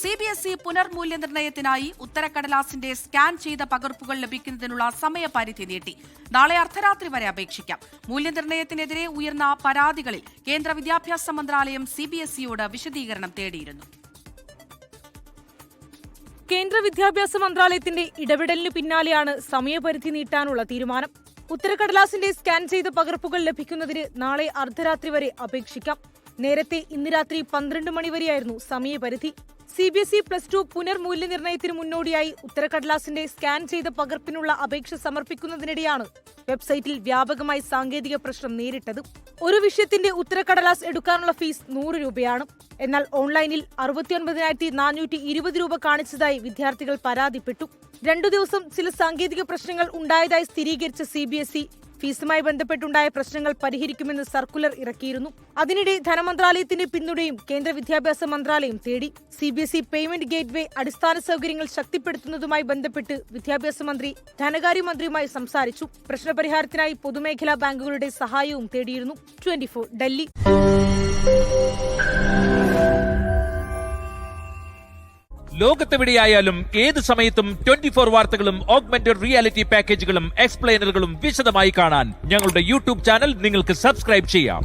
CBSE പുനർമൂല്യനിർണ്ണയത്തിനായി ഉത്തരക്കടലാസിന്റെ scan ചെയ്ത പകർപ്പുകൾ ലഭിക്കുന്നതിനുള്ള സമയപരിധി നീട്ടി. നാളെ അർദ്ധരാത്രി വരെ അപേക്ഷിക്കാം. മൂല്യനിർണ്ണയത്തിനെതിരെ ഉയർന്ന പരാതികളിൽ കേന്ദ്ര വിദ്യാഭ്യാസ മന്ത്രാലയം CBSEയോട് വിശദീകരണം തേടിയിരുന്നു. കേന്ദ്ര വിദ്യാഭ്യാസ മന്ത്രാലയത്തിന്റെ ഇടപെടലിന് പിന്നാലെയാണ് സമയപരിധി നീട്ടാനുള്ള തീരുമാനം. ഉത്തരക്കടലാസിന്റെ സ്കാൻ ചെയ്ത പകർപ്പുകൾ ലഭിക്കുന്നതിന് നാളെ അർദ്ധരാത്രി വരെ അപേക്ഷിക്കാം. നേരത്തെ ഇന്ന് രാത്രി 12 മണി വരെയായിരുന്നു സമയപരിധി. CBSE +2 പുനർമൂല്യനിർണ്ണയത്തിന് മുന്നോടിയായി ഉത്തരക്കടലാസിന്റെ സ്കാൻ ചെയ്ത പകർപ്പിനുള്ള അപേക്ഷ സമർപ്പിക്കുന്നതിനിടെയാണ് വെബ്സൈറ്റിൽ വ്യാപകമായി സാങ്കേതിക പ്രശ്നം നേരിട്ടത്. ഒരു വിഷയത്തിന്റെ ഉത്തരക്കടലാസ് എടുക്കാനുള്ള ഫീസ് 100 രൂപയാണ്. എന്നാൽ ഓൺലൈനിൽ 69,420 രൂപ കാണിച്ചതായി വിദ്യാർത്ഥികൾ പരാതിപ്പെട്ടു. 2 ദിവസം ചില സാങ്കേതിക പ്രശ്നങ്ങൾ ഉണ്ടായതായി സ്ഥിരീകരിച്ച CBSE ഫീസുമായി ബന്ധപ്പെട്ടുണ്ടായ പ്രശ്നങ്ങൾ പരിഹരിക്കുമെന്ന് സർക്കുലർ ഇറക്കിയിരുന്നു. അതിനിടെ ധനമന്ത്രാലയത്തിന്റെ പിന്തുണയും കേന്ദ്ര വിദ്യാഭ്യാസ മന്ത്രാലയം തേടി. CBSE പേയ്മെന്റ് ഗേറ്റ്വേ അടിസ്ഥാന സൗകര്യങ്ങൾ ശക്തിപ്പെടുത്തുന്നതുമായി ബന്ധപ്പെട്ട് വിദ്യാഭ്യാസ മന്ത്രി ധനകാര്യമന്ത്രിയുമായി സംസാരിച്ചു. പ്രശ്നപരിഹാരത്തിനായി പൊതുമേഖലാ ബാങ്കുകളുടെ സഹായവും തേടിയിരുന്നു. 24 ഡൽഹി. ലോകത്തെവിടെയായാലും ഏത് സമയത്തും 24 വാർത്തകളും ഓഗ്മെന്റഡ് റിയാലിറ്റി പാക്കേജുകളും എക്സ്പ്ലെയിനറുകളും വിശദമായി കാണാൻ ഞങ്ങളുടെ YouTube ചാനൽ നിങ്ങൾക്ക് സബ്സ്ക്രൈബ് ചെയ്യാം.